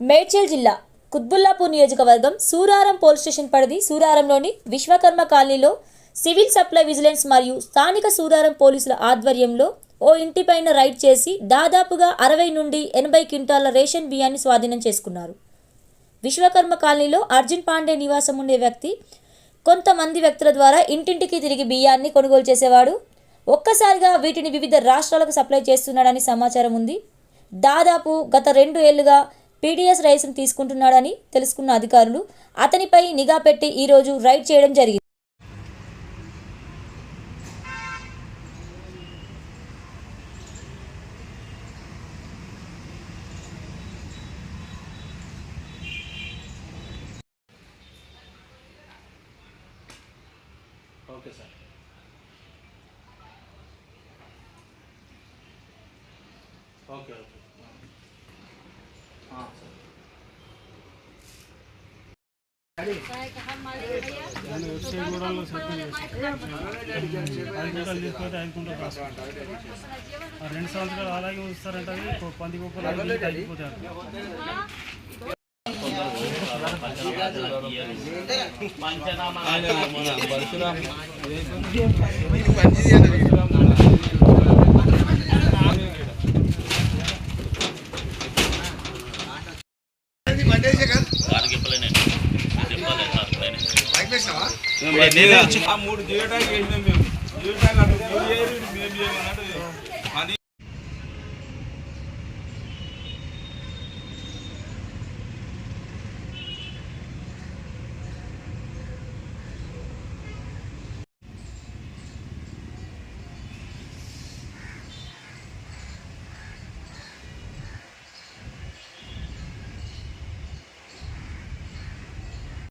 మేడ్చల్ జిల్లా కుత్బుల్లాపూర్ నియోజకవర్గం Suraram police station పరిధి సూరారంలోని విశ్వకర్మ కాలనీలో సివిల్ సప్లై విజిలెన్స్ మరియు స్థానిక సూరారం పోలీసుల ఆధ్వర్యంలో ఓ ఇంటిపైన రైడ్ చేసి దాదాపుగా 60 నుండి 80 క్వింటాల రేషన్ బియ్యాన్ని స్వాధీనం చేసుకున్నారు. విశ్వకర్మ కాలనీలో అర్జున్ పాండే నివాసం ఉండే వ్యక్తి కొంతమంది వ్యక్తుల ద్వారా ఇంటింటికి తిరిగి బియ్యాన్ని కొనుగోలు చేసేవాడు. ఒక్కసారిగా వీటిని వివిధ రాష్ట్రాలకు సప్లై చేస్తున్నాడని సమాచారం ఉంది. దాదాపు గత 2 ఏళ్లుగా పీడీఎస్ రైస్ను తీసుకుంటున్నాడని తెలుసుకున్న అధికారులు అతనిపై నిఘా పెట్టి ఈరోజు రైడ్ చేయడం జరిగింది. Okay sir. Okay okay sir. 2 సంవత్సరాలు అలాగే వస్తారంటే 10 కుప్పలు తగ్గిపోతారు. మూడు జీవితానికి